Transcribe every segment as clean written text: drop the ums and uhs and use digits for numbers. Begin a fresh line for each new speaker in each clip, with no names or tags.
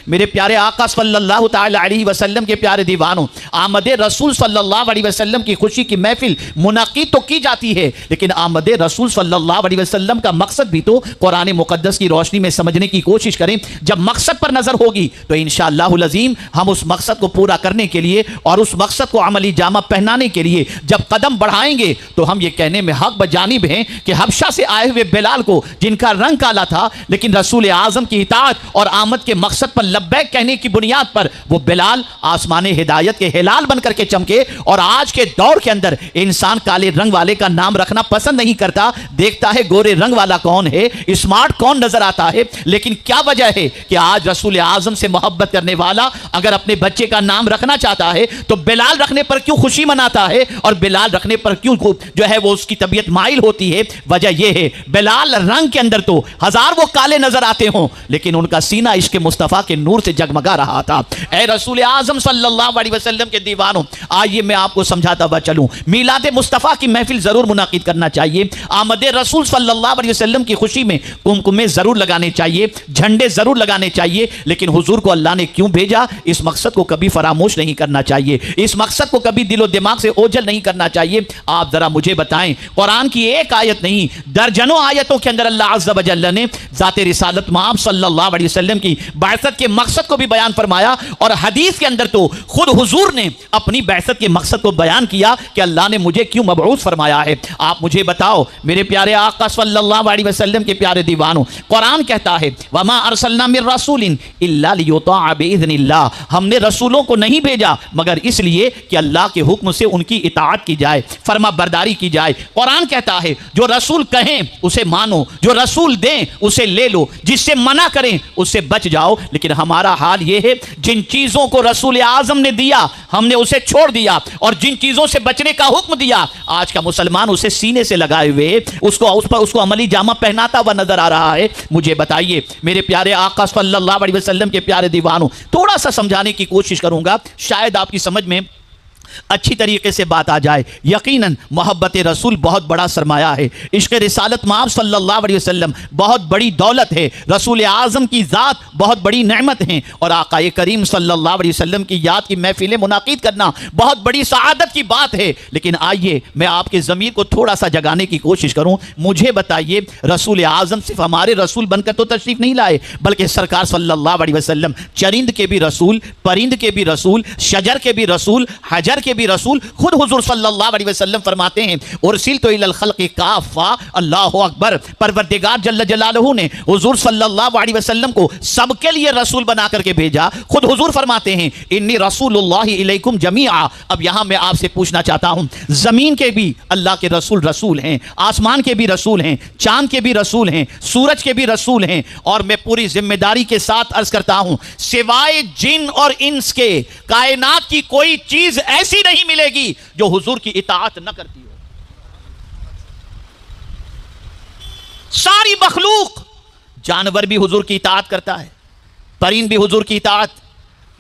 میرے پیارے آقا صلی اللہ تعالی علیہ وسلم کے پیارے دیوانوں، آمد رسول صلی اللہ علیہ وسلم کی خوشی کی محفل منعقد تو کی جاتی ہے، لیکن آمد رسول صلی اللہ علیہ وسلم کا مقصد بھی تو قرآن مقدس کی روشنی میں سمجھنے کی کوشش کریں۔ جب مقصد پر نظر ہوگی تو انشاءاللہ العظیم ہم اس مقصد کو پورا کرنے کے لیے اور اس مقصد کو عملی جامہ پہنانے کے لیے جب قدم بڑھائیں گے تو ہم یہ کہنے میں حق بجانب ہیں کہ حبشہ سے آئے ہوئے بلال کو، جن کا رنگ کالا تھا لیکن رسول اعظم کی اطاعت اور آمد کے مقصد پر لبیک کہنے کی بنیاد پر وہ بلال آسمان ہدایت کے ہلال بن کر کے چمکے، اور آج کے دور کے اندر انسان کالے رنگ والے کا نام رکھنا پسند نہیں کرتا، دیکھتا ہے گورے رنگ والا کون ہے، اسمارٹ کون نظر آتا ہے۔ لیکن کیا وجہ ہے کہ آج رسول اعظم سے محبت کرنے والا اگر اپنے بچے کا نام رکھنا چاہتا ہے تو بلال رکھنے پر کیوں خوشی مناتا ہے، اور بلال رکھنے پر کیوں جو ہے وہ اس کی طبیعت مائل ہوتی ہے؟ وجہ یہ ہے بلال رنگ کے اندر تو ہزار وہ کالے نظر آتے ہوں لیکن ان کا سینہ عشق مصطفیٰ کے نور سے جگمگا رہا تھا۔ اے رسول اعظم صلی اللہ علیہ وسلم کے دیوانوں، آئیے میں آپ کو سمجھاتا ہوا چلوں، میلاد مصطفیٰ کی محفل ضرور منعقد کرنا چاہیے، آمد رسول صلی اللہ علیہ وسلم کی خوشی میں کمکمے ضرور لگانے چاہیے، جھنڈے ضرور لگانے چاہیے، لیکن حضور کو اللہ نے کیوں بھیجا اس مقصد کو کبھی فراموش نہیں کرنا چاہیے، اس مقصد کو کبھی دل و دماغ سے اوجھل نہیں کرنا چاہیے۔ آپ ذرا مجھے بتائیں، قرآن کی ایک آیت نہیں درجنوں آیتوں کے اندر اللہ عز و جل نے ذات رسالت مآب صلی اللہ علیہ وسلم کی بعثت کے مقصد کو بھی بیان فرمایا، اور حدیث کے اندر تو خود حضور نے اپنی بعثت کے مقصد کو بیان کیا کہ اللہ نے مجھے کیوں مبعوث فرمایا ہے۔ آپ مجھے بتاؤ میرے پیارے آقا صلی اللہ علیہ وسلم کے پیارے دیوانوں، قرآن کہتا ہے وَمَا أَرْسَلْنَا مِن رَّسُولٍ إِلَّا لِيُطَاعَ بِإِذْنِ اللَّهِ، ہم نے رسولوں کو نہیں بھیجا مگر اس لیے کہ اللہ کے حکم سے ان کی اطاعت کی جائے، فرما برداری کی جائے۔ قرآن کہتا ہے جو رسول کہیں اسے مانو، جو رسول دیں اسے لے لو، جس سے منع کریں اس سے بچ جاؤ۔ لیکن ہمارا حال یہ ہے جن چیزوں کو رسول اعظم نے دیا ہم نے اسے چھوڑ دیا، اور جن چیزوں سے بچنے کا حکم دیا آج کا مسلمان اسے سینے سے لگائے ہوئے اس کو عملی جامہ پہناتا ہوا نظر آ رہا ہے۔ مجھے بتائیے میرے پیارے آقا صلی اللہ علیہ وسلم کے پیارے دیوانوں، تھوڑا سا سمجھانے کی کوشش کروں گا، شاید آپ کی سمجھ میں اچھی طریقے سے بات آ جائے۔ یقیناً محبت رسول بہت بڑا سرمایہ ہے، عشق رسالت مآب صلی اللہ علیہ وسلم بہت بڑی دولت ہے، رسول اعظم کی ذات بہت بڑی نعمت ہے، اور آقا کریم صلی اللہ علیہ وسلم کی یاد کی محفلیں منعقد کرنا بہت بڑی سعادت کی بات ہے۔ لیکن آئیے میں آپ کے ضمیر کو تھوڑا سا جگانے کی کوشش کروں، مجھے بتائیے رسول اعظم صرف ہمارے رسول بن کر تو تشریف نہیں لائے بلکہ سرکار صلی اللہ علیہ وسلم چرند کے بھی رسول، پرند کے بھی رسول، شجر کے بھی رسول، حجر کے بھی رسول۔ خود حضور صلی اللہ علیہ وسلم فرماتے ہیں ارسلت الی الخلق کافہ، اللہ اکبر، پروردگار جل جلالہ نے حضور صلی اللہ علیہ وسلم کو سب کے لیے رسول بنا کر کے بھیجا۔ خود حضور فرماتے ہیں انی رسول اللہ الیکم جمیعا۔ اب یہاں میں آپ سے پوچھنا چاہتا ہوں، زمین کے بھی اللہ کے رسول رسول ہیں، آسمان کے بھی رسول ہیں، چاند کے بھی رسول ہیں، سورج کے بھی رسول ہیں، اور میں پوری ذمہ داری کے ساتھ عرض کرتا ہوں سوائے جن اور انس کے کائنات کی کوئی چیز ایسی نہیں ملے گی جو حضور کی اطاعت نہ کرتی ہو۔ ساری مخلوق، جانور بھی حضور کی اطاعت کرتا ہے، پرند بھی حضور کی اطاعت،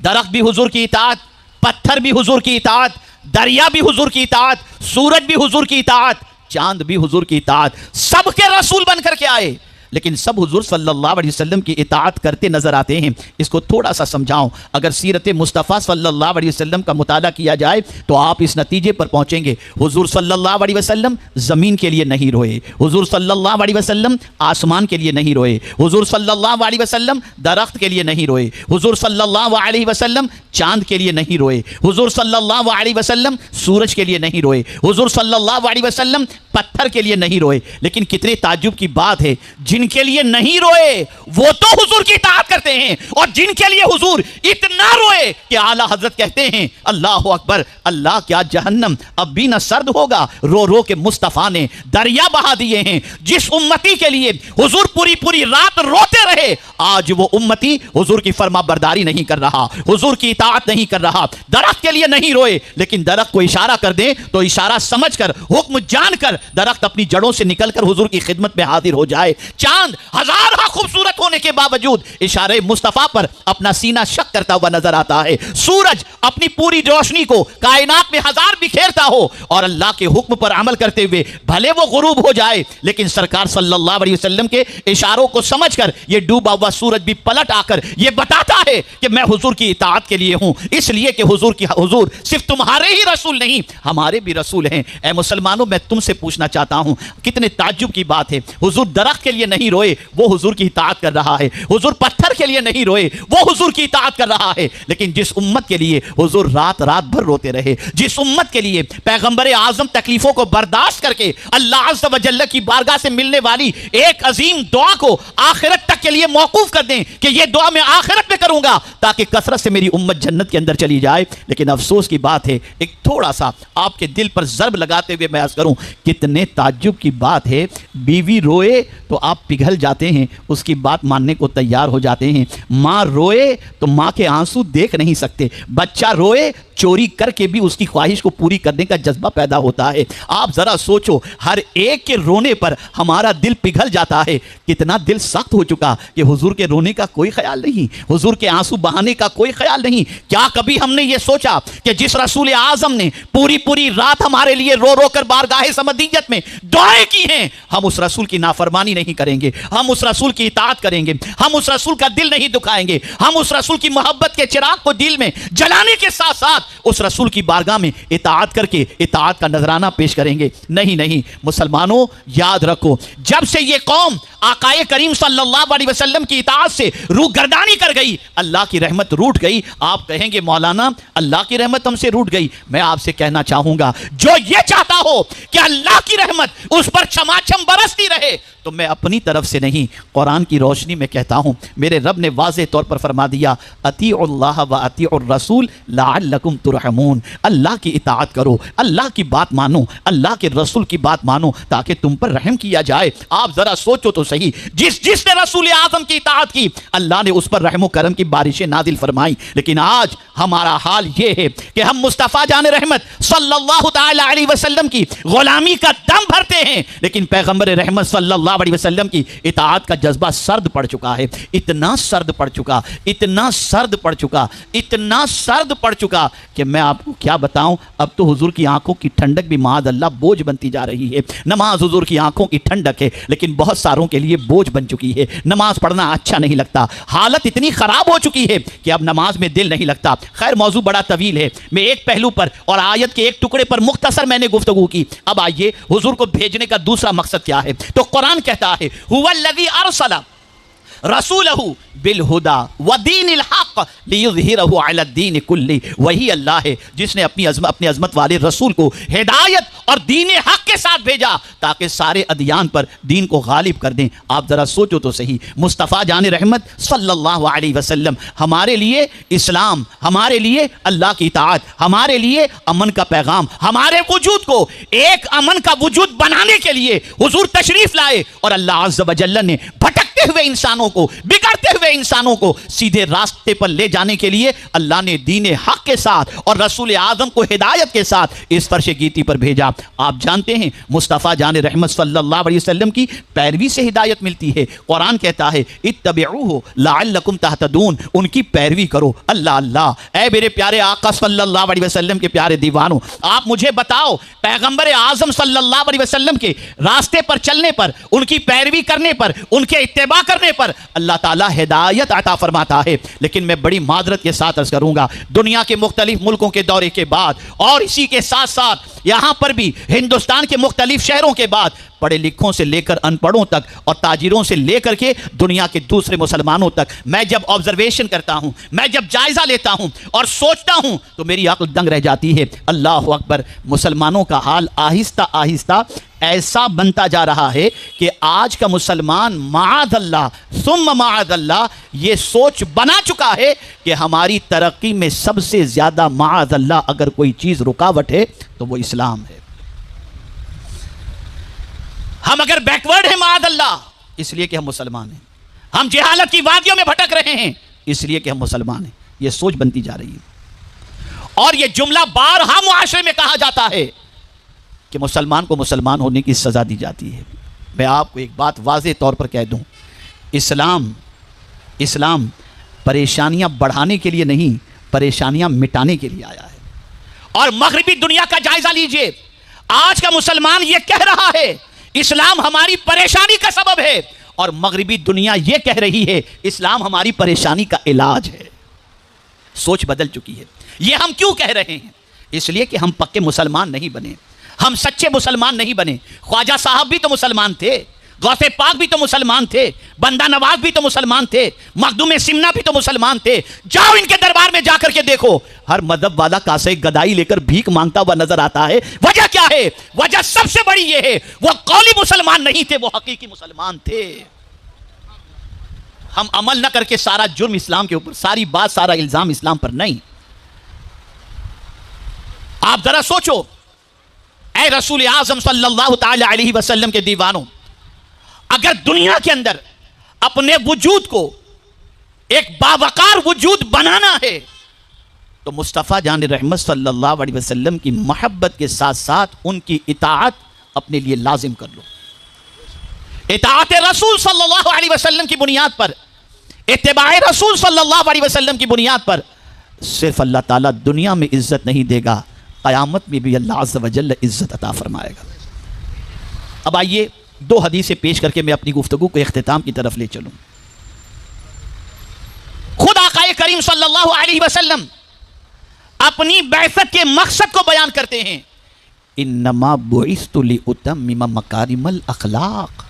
درخت بھی حضور کی اطاعت، پتھر بھی حضور کی اطاعت، دریا بھی حضور کی اطاعت، سورج بھی حضور کی اطاعت، چاند بھی حضور کی اطاعت، سب کے رسول بن کر کے آئے لیکن سب حضور صلی اللہ علیہ وسلم کی اطاعت کرتے نظر آتے ہیں۔ اس کو تھوڑا سا سمجھاؤں، اگر سیرت مصطفیٰ صلی اللہ علیہ وسلم کا مطالعہ کیا جائے تو آپ اس نتیجے پر پہنچیں گے حضور صلی اللہ علیہ وسلم زمین کے لیے نہیں روئے، حضور صلی اللہ علیہ وسلم آسمان کے لیے نہیں روئے، حضور صلی اللہ علیہ وسلم درخت کے لیے نہیں روئے، حضور صلی اللہ علیہ وسلم چاند کے لیے نہیں روئے، حضور صلی اللہ علیہ وسلم سورج کے لیے نہیں روئے، حضور صلی اللہ علیہ وسلم پتھر کے لیے نہیں روئے۔ لیکن کتنے تعجب کی بات ہے، جن کے لیے نہیں روئے وہ تو حضور کی اطاعت کرتے ہیں، اور جن کے لیے حضور اتنا روئے کہ اعلیٰ حضرت کہتے ہیں اللہ اکبر، اللہ کیا جہنم اب بھی نہ سرد ہوگا، رو رو کے مصطفیٰ نے دریا بہا دیے ہیں۔ جس امتی کے لیے حضور پوری پوری رات روتے رہے، آج وہ امتی حضور کی فرما برداری نہیں کر رہا، حضور کی اطاعت نہیں کر رہا۔ درخت کے لیے نہیں روئے، لیکن درخت کو اشارہ کر دیں تو اشارہ سمجھ کر، حکم جان کر درخت اپنی جڑوں سے نکل کر حضور کی خدمت میں حاضر ہو جائے۔ چاند ہزارہ خوبصورت ہونے کے باوجود اشارے مصطفیٰ پر اپنا سینہ شک کرتا ہوا نظر آتا ہے. سورج اپنی پوری روشنی کو کائنات میں ہزار بکھیرتا ہو اور اللہ کے حکم پر عمل کرتے ہوئے بھلے وہ غروب ہو جائے، لیکن سرکار صلی اللہ علیہ وسلم کے اشاروں کو سمجھ کر یہ ڈوبا ہوا سورج بھی پلٹ آ کر یہ بتاتا ہے کہ میں حضور کی اطاعت کے لیے ہوں، اس لیے کہ حضور صرف تمہارے ہی رسول نہیں ہمارے بھی رسول ہیں. اے مسلمانوں، میں تم سے پوچھنا چاہتا ہوں، کتنے تعجب کی بات ہے، حضور درخت کے لیے نہیں روئے، وہ حضور کی اطاعت کر رہا ہے. حضور پتھر کے لیے نہیں روئے، وہ حضور کی اطاعت کر رہا ہے. لیکن جس امت کے لیے حضور رات بھر روتے رہے، جس امت کے لیے پیغمبر اعظم تکلیفوں کو برداشت کر کے اللہ عز و جل کی بارگاہ سے ملنے والی ایک عظیم دعا کو آخرت تک کے لیے موقوف کر دیں کہ یہ دعا میں آخرت میں کروں گا تاکہ کثرت سے میری امت جنت کے اندر چلی جائے. لیکن افسوس کی بات ہے، ایک تھوڑا سا آپ کے دل پر ضرب لگاتے ہوئے میں عرض کروں، کتنے تعجب کی بات ہے، بیوی روئے تو آپ پگھل جاتے ہیں، اس کی بات ماننے کو تیار ہو جاتے ہیں. ماں روئے تو ماں کے آنسو دیکھ نہیں سکتے، بچہ روئے چوری کر کے بھی اس کی خواہش کو پوری کرنے کا جذبہ پیدا ہوتا ہے. آپ ذرا سوچو، ہر ایک کے رونے پر ہمارا دل پگھل جاتا ہے. کتنا دل سخت ہو چکا کہ حضور کے رونے کا کوئی خیال نہیں، حضور کے آنسو بہانے کا کوئی خیال نہیں. کیا کبھی ہم نے یہ سوچا کہ جس رسول اعظم نے پوری رات ہمارے لیے رو رو کر بارگاہ سمدیت میں دعائیں کی ہیں، ہم اس رسول کی نافرمانی نہیں کریں گے، ہم اس رسول کی اطاعت کریں گے، ہم اس رسول کا دل نہیں دکھائیں گے، ہم اس رسول کی محبت کے چراغ کو دل میں جلانے کے ساتھ ساتھ اس رسول کی بارگاہ میں اطاعت کر کے اطاعت کا نذرانہ پیش کریں گے. نہیں مسلمانوں، یاد رکھو، جب سے یہ قوم آقائے کریم صلی اللہ علیہ وسلم کی اطاعت سے روح گردانی کر گئی، اللہ کی رحمت روٹ گئی. آپ کہیں گے مولانا اللہ کی رحمت ہم سے روٹ گئی. میں آپ سے کہنا چاہوں گا، جو یہ چاہتا ہو کہ اللہ کی رحمت اس پر چھماچم برستی رہے تو میں اپنی طرف سے نہیں، قرآن کی روشنی میں کہتا ہوں. میرے رب نے واضح طور پر فرما دیا، اطیعوا اللہ و اطیعوا الرسول لعلکم ترحمون. اللہ کی اطاعت کرو، اللہ کی بات مانو، اللہ کے رسول کی بات مانو تاکہ تم پر رحم کیا جائے. آپ ذرا سوچو تو صحیح، جس نے رسول اعظم کی اطاعت کی اللہ نے اس پر رحم و کرم کی بارشیں نازل فرمائی. لیکن آج ہمارا حال یہ ہے کہ ہم مصطفیٰ جان رحمت صلی اللہ تعالی علیہ وسلم کی غلامی کا دم بھرتے ہیں، لیکن پیغمبر رحمت صلی اللہ علیہ وسلم کی اطاعت کا جذبہ سرد پڑ چکا ہے. اتنا سرد پڑ چکا کہ میں آپ کو کیا بتاؤں. اب تو حضور کی آنکھوں کی ٹھنڈک بھی معاذ اللہ بوجھ بنتی جا رہی ہے. نماز حضور کی آنکھوں کی ٹھنڈک ہے لیکن بہت ساروں کے لیے بوجھ بن چکی ہے. نماز پڑھنا اچھا نہیں لگتا، حالت اتنی خراب ہو چکی ہے کہ اب نماز میں دل نہیں لگتا. خیر، موضوع بڑا طویل ہے، میں ایک پہلو پر اور آیت کے ایک ٹکڑے پر مختصر میں نے گفتگو کی. اب آئیے حضور کو بھیجنے کا دوسرا مقصد کیا ہے. تو قرآن کہتا ہے هو الذی ارسل رسولہ بالہدا ودین الحق لیظہرہ علی الدین کلہ. وہی اللہ ہے جس نے اپنی عظمت والے رسول کو ہدایت اور دین حق کے ساتھ بھیجا تاکہ سارے ادیان پر دین کو غالب کر دیں. آپ ذرا سوچو تو صحیح، مصطفیٰ جان رحمت صلی اللہ علیہ وسلم ہمارے لیے اسلام، ہمارے لیے اللہ کی اطاعت، ہمارے لیے امن کا پیغام، ہمارے وجود کو ایک امن کا وجود بنانے کے لیے حضور تشریف لائے. اور اللہ عز و جل نے بھٹکتے ہوئے انسانوں کو، بگڑتے ہوئے انسانوں کو سیدھے راستے پر لے جانے کے لیے اللہ نے دین حق کے ساتھ اور رسول اعظم کو ہدایت کے ساتھ اس فرش گیتی پر بھیجا. آپ جانتے ہیں مصطفیٰ جان رحمت صلی اللہ علیہ وسلم کی پیروی سے ہدایت ملتی ہے. قرآن کہتا ہے اتبعوہ لعلکم تہتدون، ان کی پیروی کرو. اللہ، اے میرے پیارے آقا صلی اللہ علیہ وسلم کے پیارے دیوانوں، آپ مجھے بتاؤ، پیغمبر اعظم صلی اللہ علیہ وسلم کے راستے پر چلنے پر، ان کی پیروی کرنے پر، ان کے اتباع کرنے پر اللہ تعالیٰ ہدایت عطا فرماتا ہے. لیکن میں بڑی معذرت کے ساتھ عرض کروں گا، دنیا کے مختلف ملکوں کے دورے کے بعد اور اسی کے ساتھ ساتھ یہاں پر بھی ہندوستان کے مختلف شہروں کے بعد پڑھے لکھوں سے لے کر ان پڑھوں تک اور تاجروں سے لے کر کے دنیا کے دوسرے مسلمانوں تک، میں جب آبزرویشن کرتا ہوں، میں جب جائزہ لیتا ہوں اور سوچتا ہوں تو میری عقل دنگ رہ جاتی ہے. اللہ اکبر، مسلمانوں کا حال آہستہ آہستہ ایسا بنتا جا رہا ہے کہ آج کا مسلمان معاذ اللہ ثم معاذ اللہ یہ سوچ بنا چکا ہے کہ ہماری ترقی میں سب سے زیادہ معاذ اللہ اگر کوئی چیز رکاوٹ ہے تو وہ اسلام ہے. ہم اگر بیکورڈ ہیں معاذ اللہ اس لیے کہ ہم مسلمان ہیں، ہم جہالت کی وادیوں میں بھٹک رہے ہیں اس لیے کہ ہم مسلمان ہیں. یہ سوچ بنتی جا رہی ہے اور یہ جملہ بارہا معاشرے میں کہا جاتا ہے کہ مسلمان کو مسلمان ہونے کی سزا دی جاتی ہے. میں آپ کو ایک بات واضح طور پر کہہ دوں، اسلام پریشانیاں بڑھانے کے لیے نہیں، پریشانیاں مٹانے کے لیے آیا ہے۔ اور مغربی دنیا کا جائزہ لیجئے، آج کا مسلمان یہ کہہ رہا ہے اسلام ہماری پریشانی کا سبب ہے، اور مغربی دنیا یہ کہہ رہی ہے اسلام ہماری پریشانی کا علاج ہے۔ سوچ بدل چکی ہے۔ یہ ہم کیوں کہہ رہے ہیں؟ اس لیے کہ ہم پکے مسلمان نہیں بنے، ہم سچے مسلمان نہیں بنے۔ خواجہ صاحب بھی تو مسلمان تھے، غوث پاک بھی تو مسلمان تھے، بندہ نواز بھی تو مسلمان تھے، مخدوم سمنا بھی تو مسلمان تھے۔ جاؤ ان کے دربار میں جا کر کے دیکھو، ہر مذہب والا کاسے گدائی لے کر بھیک مانگتا ہوا نظر آتا ہے۔ وجہ کیا ہے؟ وجہ سب سے بڑی یہ ہے وہ قولی مسلمان نہیں تھے، وہ حقیقی مسلمان تھے۔ ہم عمل نہ کر کے سارا جرم اسلام کے اوپر، ساری بات، سارا الزام اسلام پر نہیں۔ آپ ذرا سوچو، اے رسول اعظم صلی اللہ تعالی علیہ وسلم کے دیوانوں، اگر دنیا کے اندر اپنے وجود کو ایک باوقار وجود بنانا ہے تو مصطفیٰ جان رحمت صلی اللہ علیہ وسلم کی محبت کے ساتھ ساتھ ان کی اطاعت اپنے لیے لازم کر لو۔ اطاعت رسول صلی اللہ علیہ وسلم کی بنیاد پر، اتباع رسول صلی اللہ علیہ وسلم کی بنیاد پر صرف اللہ تعالیٰ دنیا میں عزت نہیں دے گا، قیامت میں بھی اللہ عز و جل عزت عطا فرمائے گا۔ اب آئیے دو حدیثیں پیش کر کے میں اپنی گفتگو کو اختتام کی طرف لے چلوں۔ خود آقا کریم صلی اللہ علیہ وسلم اپنی بعثت کے مقصد کو بیان کرتے ہیں، انما بعثت لاتمم مکارم الاخلاق،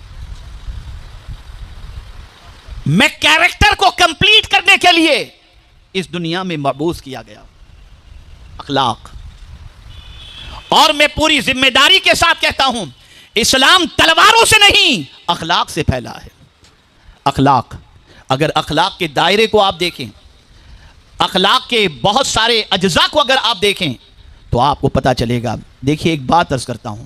میں کیریکٹر کو کمپلیٹ کرنے کے لیے اس دنیا میں مبعوث کیا گیا، اخلاق۔ اور میں پوری ذمہ داری کے ساتھ کہتا ہوں، اسلام تلواروں سے نہیں، اخلاق سے پھیلا ہے۔ اخلاق، اگر اخلاق کے دائرے کو آپ دیکھیں، اخلاق کے بہت سارے اجزاء کو اگر آپ دیکھیں تو آپ کو پتا چلے گا۔ دیکھیے ایک بات عرض کرتا ہوں،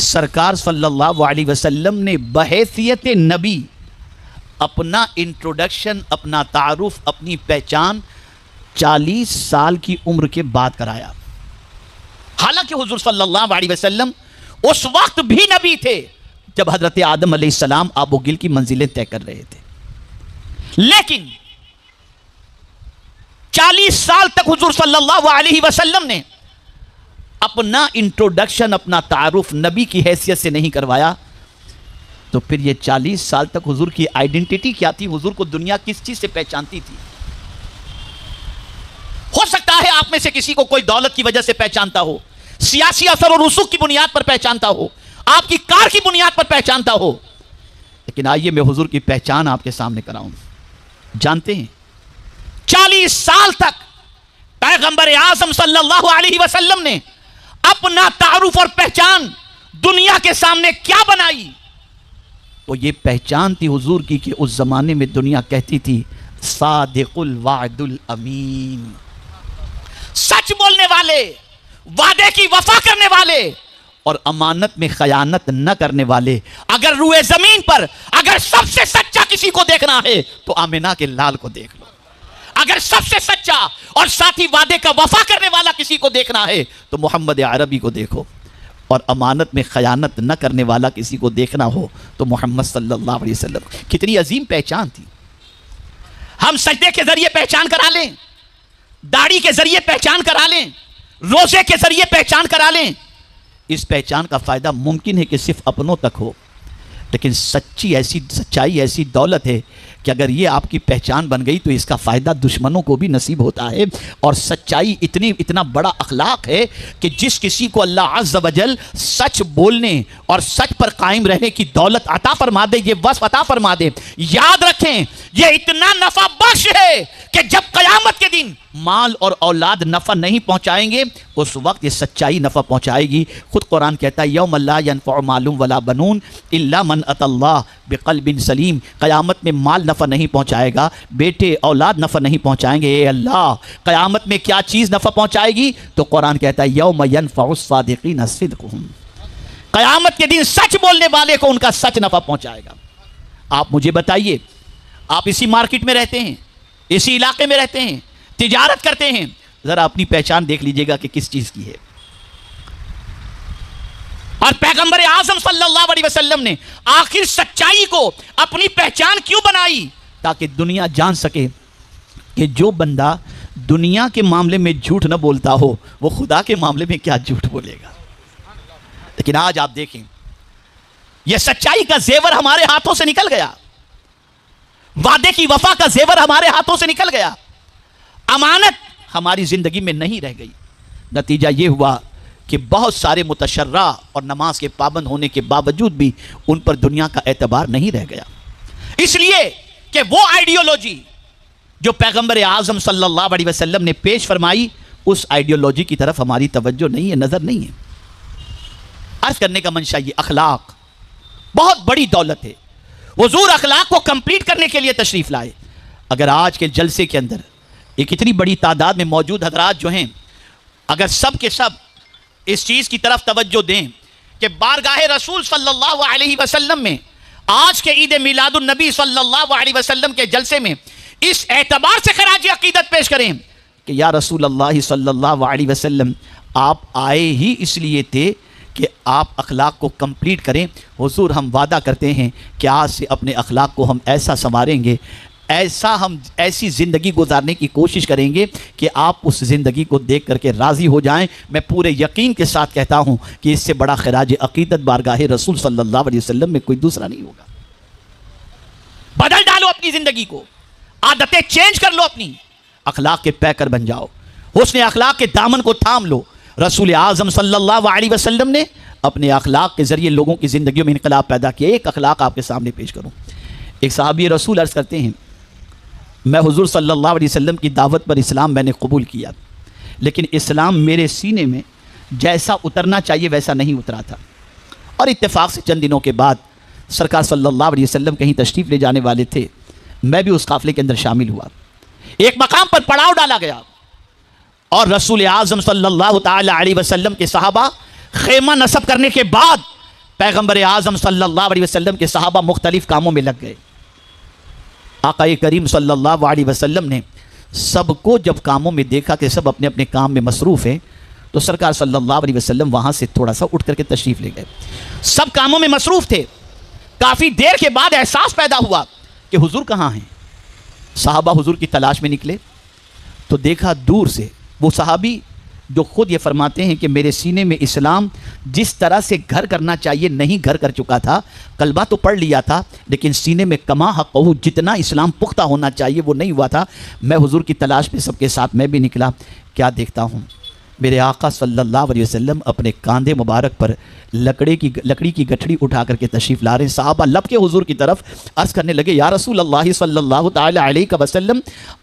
سرکار صلی اللہ علیہ وسلم نے بحیثیت نبی اپنا انٹروڈکشن، اپنا تعارف، اپنی پہچان 40 سال کی عمر کے بعد کرایا۔ حالانکہ حضور صلی اللہ علیہ وسلم اس وقت بھی نبی تھے جب حضرت آدم علیہ السلام آب و گل کی منزلیں طے کر رہے تھے، لیکن 40 سال تک حضور صلی اللہ علیہ وسلم نے اپنا انٹروڈکشن، اپنا تعارف نبی کی حیثیت سے نہیں کروایا، تو پھر یہ 40 سال تک حضور کی آئیڈینٹی کیا تھی؟ حضور کو دنیا کس چیز سے پہچانتی تھی؟ ہو سکتا ہے آپ میں سے کسی کو کوئی دولت کی وجہ سے پہچانتا ہو، سیاسی اثر اور رسوخ کی بنیاد پر پہچانتا ہو، آپ کی کار کی بنیاد پر پہچانتا ہو، لیکن آئیے میں حضور کی پہچان آپ کے سامنے کراؤں۔ جانتے ہیں 40 سال تک پیغمبر اعظم صلی اللہ علیہ وسلم نے اپنا تعارف اور پہچان دنیا کے سامنے کیا بنائی؟ تو یہ پہچان تھی حضور کی کہ اس زمانے میں دنیا کہتی تھی صادق الوعد الامین، سچ بولنے والے، وعدے کی وفا کرنے والے اور امانت میں خیانت نہ کرنے والے۔ اگر روئے زمین پر اگر سب سے سچا کسی کو دیکھنا ہے تو آمنہ کے لال کو دیکھ لو، اگر سب سے سچا اور ساتھی وعدے کا وفا کرنے والا کسی کو دیکھنا ہے تو محمد عربی کو دیکھو، اور امانت میں خیانت نہ کرنے والا کسی کو دیکھنا ہو تو محمد صلی اللہ علیہ وسلم۔ کتنی عظیم پہچان تھی۔ ہم سجدے کے ذریعے پہچان کرا لیں، داڑھی کے ذریعے پہچان کرا لیں، روزے کے ذریعے پہچان کرا لیں، اس پہچان کا فائدہ ممکن ہے کہ صرف اپنوں تک ہو، لیکن سچائی ایسی دولت ہے کہ اگر یہ آپ کی پہچان بن گئی تو اس کا فائدہ دشمنوں کو بھی نصیب ہوتا ہے۔ اور سچائی اتنا بڑا اخلاق ہے کہ جس کسی کو اللہ عز و جل سچ بولنے اور سچ پر قائم رہنے کی دولت عطا فرما دے، یہ وصف عطا فرما دے، یاد رکھیں یہ اتنا نفع بخش ہے کہ جب قیامت کے دن مال اور اولاد نفع نہیں پہنچائیں گے اس وقت یہ سچائی نفع پہنچائے گی۔ خود قرآن کہتا ہے یوم لا ینفع مال ولا بنون الا من اتى اللہ بقلب سلیم، قیامت میں مال نفع نہیں پہنچائے گا، بیٹے اولاد نفع نہیں پہنچائیں گے۔ اے اللہ، قیامت میں کیا چیز نفع پہنچائے گی؟ تو قرآن کہتا ہے یوم ینفع الصادقین صدقهم، قیامت کے دن سچ بولنے والے کو ان کا سچ نفع پہنچائے گا۔ آپ مجھے بتائیے، آپ اسی مارکیٹ میں رہتے ہیں، اسی علاقے میں رہتے ہیں، تجارت کرتے ہیں، ذرا اپنی پہچان دیکھ لیجئے گا کہ کس چیز کی ہے۔ اور پیغمبر اعظم صلی اللہ علیہ وسلم نے آخر سچائی کو اپنی پہچان کیوں بنائی؟ تاکہ دنیا جان سکے کہ جو بندہ دنیا کے معاملے میں جھوٹ نہ بولتا ہو وہ خدا کے معاملے میں کیا جھوٹ بولے گا۔ لیکن آج آپ دیکھیں یہ سچائی کا زیور ہمارے ہاتھوں سے نکل گیا، وعدے کی وفا کا زیور ہمارے ہاتھوں سے نکل گیا، امانت ہماری زندگی میں نہیں رہ گئی۔ نتیجہ یہ ہوا کہ بہت سارے متشرع اور نماز کے پابند ہونے کے باوجود بھی ان پر دنیا کا اعتبار نہیں رہ گیا، اس لیے کہ وہ آئیڈیولوجی جو پیغمبر اعظم صلی اللہ علیہ وسلم نے پیش فرمائی اس آئیڈیولوجی کی طرف ہماری توجہ نہیں ہے، نظر نہیں ہے۔ عرض کرنے کا منشا یہ اخلاق بہت بڑی دولت ہے، حضور اخلاق کو کمپلیٹ کرنے کے لیے تشریف لائے۔ اگر آج کے جلسے کے اندر ایک اتنی بڑی تعداد میں موجود حضرات جو ہیں اگر سب کے سب اس چیز کی طرف توجہ دیں کہ بارگاہ رسول صلی اللہ علیہ وسلم میں آج کے عید میلاد النبی صلی اللہ علیہ وسلم کے جلسے میں اس اعتبار سے خراج عقیدت پیش کریں کہ یا رسول اللہ صلی اللہ علیہ وسلم آپ آئے ہی اس لیے تھے کہ آپ اخلاق کو کمپلیٹ کریں۔ حضور ہم وعدہ کرتے ہیں کہ آج سے اپنے اخلاق کو ہم ایسا سنواریں گے، ہم ایسی زندگی گزارنے کی کوشش کریں گے کہ آپ اس زندگی کو دیکھ کر کے راضی ہو جائیں۔ میں پورے یقین کے ساتھ کہتا ہوں کہ اس سے بڑا خراج عقیدت بارگاہ رسول صلی اللہ علیہ وسلم میں کوئی دوسرا نہیں ہوگا۔ بدل ڈالو اپنی زندگی کو، عادتیں چینج کر لو، اپنی اخلاق کے پیکر بن جاؤ، حسن اخلاق کے دامن کو تھام لو۔ رسول اعظم صلی اللہ علیہ وسلم نے اپنے اخلاق کے ذریعے لوگوں کی زندگیوں میں انقلاب پیدا کیا۔ ایک اخلاق آپ کے سامنے پیش کروں۔ ایک صحابی رسول عرض کرتے ہیں میں حضور صلی اللہ علیہ وسلم کی دعوت پر اسلام میں نے قبول کیا، لیکن اسلام میرے سینے میں جیسا اترنا چاہیے ویسا نہیں اترا تھا، اور اتفاق سے چند دنوں کے بعد سرکار صلی اللہ علیہ وسلم کہیں تشریف لے جانے والے تھے، میں بھی اس قافلے کے اندر شامل ہوا۔ ایک مقام پر پڑاؤ ڈالا گیا اور رسول اعظم صلی اللہ تعالی علیہ وسلم کے صحابہ خیمہ نصب کرنے کے بعد پیغمبر اعظم صلی اللہ علیہ وسلم کے صحابہ مختلف کاموں میں لگ گئے۔ آقا کریم صلی اللہ علیہ وسلم نے سب کو جب کاموں میں دیکھا کہ سب اپنے اپنے کام میں مصروف ہیں تو سرکار صلی اللہ علیہ وسلم وہاں سے تھوڑا سا اٹھ کر کے تشریف لے گئے۔ سب کاموں میں مصروف تھے۔ کافی دیر کے بعد احساس پیدا ہوا کہ حضور کہاں ہیں؟ صحابہ حضور کی تلاش میں نکلے تو دیکھا دور سے وہ صحابی جو خود یہ فرماتے ہیں کہ میرے سینے میں اسلام جس طرح سے گھر کرنا چاہیے نہیں گھر کر چکا تھا، کلمہ تو پڑھ لیا تھا لیکن سینے میں کما حقہ جتنا اسلام پختہ ہونا چاہیے وہ نہیں ہوا تھا۔ میں حضور کی تلاش میں سب کے ساتھ میں بھی نکلا، کیا دیکھتا ہوں میرے آقا صلی اللہ علیہ وسلم اپنے کاندھے مبارک پر لکڑی کی گٹھڑی اٹھا کر کے تشریف لا رہے ہیں۔ صحابہ لب کے حضور کی طرف عرض کرنے لگے یا رسول اللہ صلی اللہ تعالی علیہ وسلم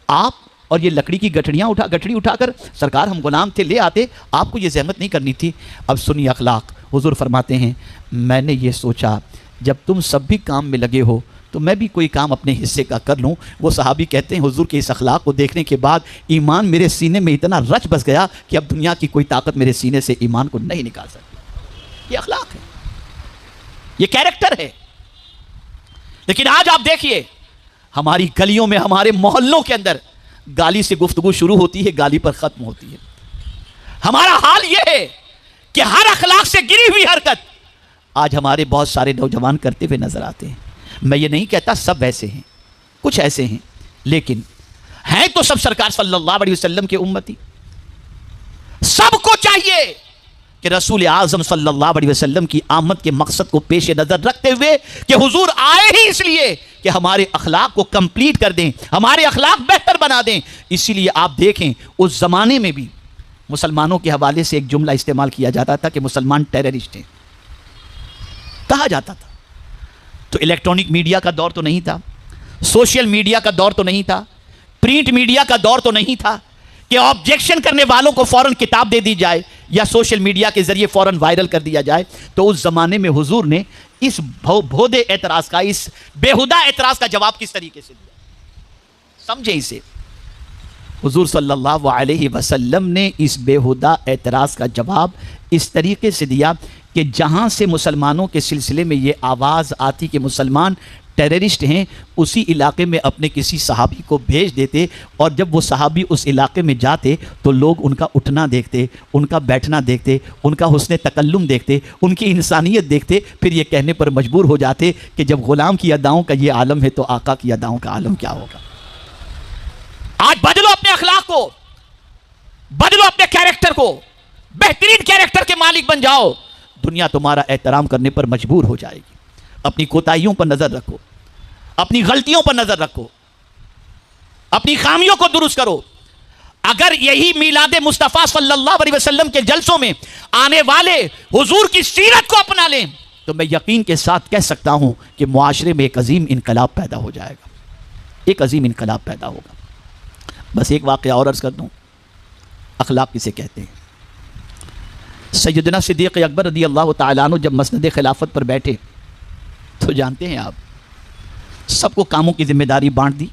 آپ اور یہ لکڑی کی گٹھڑی اٹھا کر سرکار ہم غلام تھے لے آتے، آپ کو یہ زحمت نہیں کرنی تھی۔ اب سنی اخلاق، حضور فرماتے ہیں میں نے یہ سوچا جب تم سب بھی کام میں لگے ہو تو میں بھی کوئی کام اپنے حصے کا کر لوں۔ وہ صحابی کہتے ہیں حضور کے اس اخلاق کو دیکھنے کے بعد ایمان میرے سینے میں اتنا رچ بس گیا کہ اب دنیا کی کوئی طاقت میرے سینے سے ایمان کو نہیں نکال سکتی۔ یہ اخلاق ہے، یہ کیریکٹر ہے۔ لیکن آج آپ دیکھیے ہماری گلیوں میں، ہمارے محلوں کے اندر گالی سے گفتگو شروع ہوتی ہے، گالی پر ختم ہوتی ہے۔ ہمارا حال یہ ہے کہ ہر اخلاق سے گری ہوئی حرکت آج ہمارے بہت سارے نوجوان کرتے ہوئے نظر آتے ہیں۔ میں یہ نہیں کہتا سب ویسے ہیں، کچھ ایسے ہیں، لیکن ہیں تو سب سرکار صلی اللہ علیہ وسلم کے امتی۔ سب کو چاہیے کہ رسول اعظم صلی اللہ علیہ وسلم کی آمد کے مقصد کو پیش نظر رکھتے ہوئے کہ حضور آئے ہی اس لیے کہ ہمارے اخلاق کو کمپلیٹ کر دیں، ہمارے اخلاق بہتر بنا دیں۔ اسی لیے آپ دیکھیں اس زمانے میں بھی مسلمانوں کے حوالے سے ایک جملہ استعمال کیا جاتا تھا کہ مسلمان ٹیررسٹ ہیں، کہا جاتا تھا۔ تو الیکٹرانک میڈیا کا دور تو نہیں تھا، سوشل میڈیا کا دور تو نہیں تھا، پرنٹ میڈیا کا دور تو نہیں تھا کہ آبجیکشن کرنے والوں کو فوراً کتاب دے دی جائے یا سوشل میڈیا کے ذریعے فوراً وائرل کر دیا جائے۔ تو اس زمانے میں حضور نے اس بھودے اعتراض کا، اس بےہودہ اعتراض کا جواب کس طریقے سے دیا؟ سمجھیں اسے۔ حضور صلی اللہ علیہ وسلم نے اس بےہودہ اعتراض کا جواب اس طریقے سے دیا، کہ جہاں سے مسلمانوں کے سلسلے میں یہ آواز آتی کہ مسلمان ٹیررسٹ ہیں، اسی علاقے میں اپنے کسی صحابی کو بھیج دیتے، اور جب وہ صحابی اس علاقے میں جاتے تو لوگ ان کا اٹھنا دیکھتے، ان کا بیٹھنا دیکھتے، ان کا حسن تکلم دیکھتے، ان کی انسانیت دیکھتے، پھر یہ کہنے پر مجبور ہو جاتے کہ جب غلام کی اداؤں کا یہ عالم ہے تو آقا کی اداؤں کا عالم کیا ہوگا۔ آج بدلو اپنے اخلاق کو، بدلو اپنے کیریکٹر کو، بہترین کیریکٹر کے مالک بن جاؤ، دنیا تمہارا احترام کرنے پر مجبور ہو جائے گی۔ اپنی کوتاہیوں پر نظر رکھو، اپنی غلطیوں پر نظر رکھو، اپنی خامیوں کو درست کرو۔ اگر یہی میلاد مصطفیٰ صلی اللہ علیہ وسلم کے جلسوں میں آنے والے حضور کی سیرت کو اپنا لیں تو میں یقین کے ساتھ کہہ سکتا ہوں کہ معاشرے میں ایک عظیم انقلاب پیدا ہو جائے گا، ایک عظیم انقلاب پیدا ہوگا۔ بس ایک واقعہ اور عرض کر دوں، اخلاق کسے کہتے ہیں۔ سیدنا صدیق اکبر رضی اللہ تعالیٰ عنہ جب مسند خلافت پر بیٹھے تو جانتے ہیں آپ، سب کو کاموں کی ذمہ داری بانٹ دی،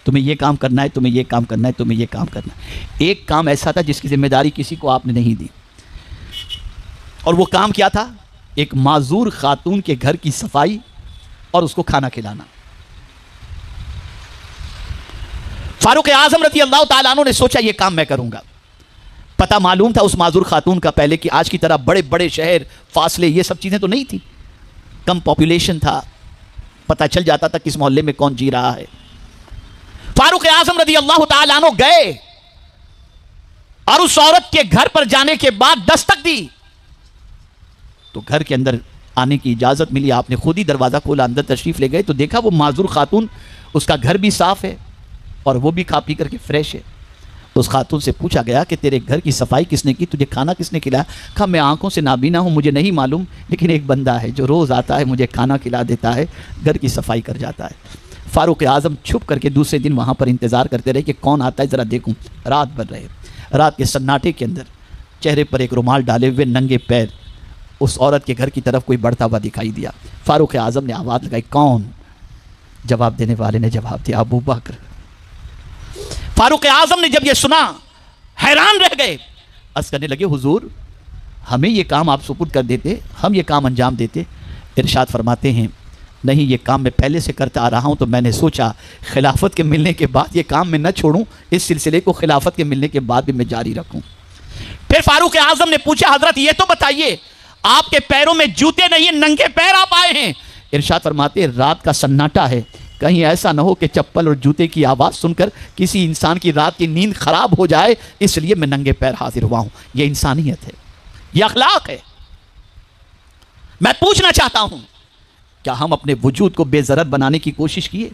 تمہیں یہ کام کرنا ہے، تمہیں یہ کام کرنا ہے، تمہیں یہ کام کرنا ہے۔ ایک کام ایسا تھا جس کی ذمہ داری کسی کو آپ نے نہیں دی، اور وہ کام کیا تھا؟ ایک معذور خاتون کے گھر کی صفائی اور اس کو کھانا کھلانا۔ فاروق اعظم رضی اللہ تعالیٰ عنہ نے سوچا یہ کام میں کروں گا۔ پتہ معلوم تھا اس معذور خاتون کا پہلے کہ آج کی طرح بڑے بڑے شہر، فاصلے، یہ سب چیزیں تو نہیں تھی، کم پاپولیشن تھا، پتہ چل جاتا تھا کس محلے میں کون جی رہا ہے۔ فاروق اعظم رضی اللہ تعالیٰ عنہ گئے اور اس عورت کے گھر پر جانے کے بعد دستک دی تو گھر کے اندر آنے کی اجازت ملی، آپ نے خود ہی دروازہ کھولا، اندر تشریف لے گئے تو دیکھا وہ معذور خاتون، اس کا گھر بھی صاف ہے اور وہ بھی کھا پی کر کے فریش ہے۔ اس خاتون سے پوچھا گیا کہ تیرے گھر کی صفائی کس نے کی، تجھے کھانا کس نے کھلایا؟ کہا میں آنکھوں سے نابینا ہوں، مجھے نہیں معلوم، لیکن ایک بندہ ہے جو روز آتا ہے، مجھے کھانا کھلا دیتا ہے، گھر کی صفائی کر جاتا ہے۔ فاروق اعظم چھپ کر کے دوسرے دن وہاں پر انتظار کرتے رہے کہ کون آتا ہے ذرا دیکھوں۔ رات بھر رہے، رات کے سناٹے کے اندر چہرے پر ایک رومال ڈالے ہوئے ننگے پیر اس عورت کے گھر کی طرف کوئی بڑھتا ہوا دکھائی دیا۔ فاروق اعظم نے آواز لگائی، کون؟ جواب دینے والے نے جواب دیا، ابو بکر۔ فاروق اعظم نے جب یہ سنا حیران رہ گئے، عرض کرنے لگے حضور ہمیں یہ کام آپ سپرد کر دیتے، ہم یہ کام انجام دیتے۔ ارشاد فرماتے ہیں نہیں، یہ کام میں پہلے سے کرتا آ رہا ہوں، تو میں نے سوچا خلافت کے ملنے کے بعد یہ کام میں نہ چھوڑوں، اس سلسلے کو خلافت کے ملنے کے بعد بھی میں جاری رکھوں۔ پھر فاروق اعظم نے پوچھا حضرت یہ تو بتائیے آپ کے پیروں میں جوتے نہیں ہیں، ننگے پیر آپ آئے ہیں؟ ارشاد فرماتے ہیں رات کا سناٹا ہے، کہیں ایسا نہ ہو کہ چپل اور جوتے کی آواز سن کر کسی انسان کی رات کی نیند خراب ہو جائے، اس لیے میں ننگے پیر حاضر ہوا ہوں۔ یہ انسانیت ہے، یہ اخلاق ہے۔ میں پوچھنا چاہتا ہوں کیا ہم اپنے وجود کو بے ضرر بنانے کی کوشش کیے؟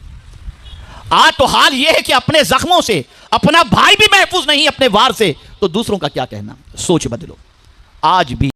آج تو حال یہ ہے کہ اپنے زخموں سے اپنا بھائی بھی محفوظ نہیں اپنے وار سے، تو دوسروں کا کیا کہنا؟ سوچ بدلو۔ آج بھی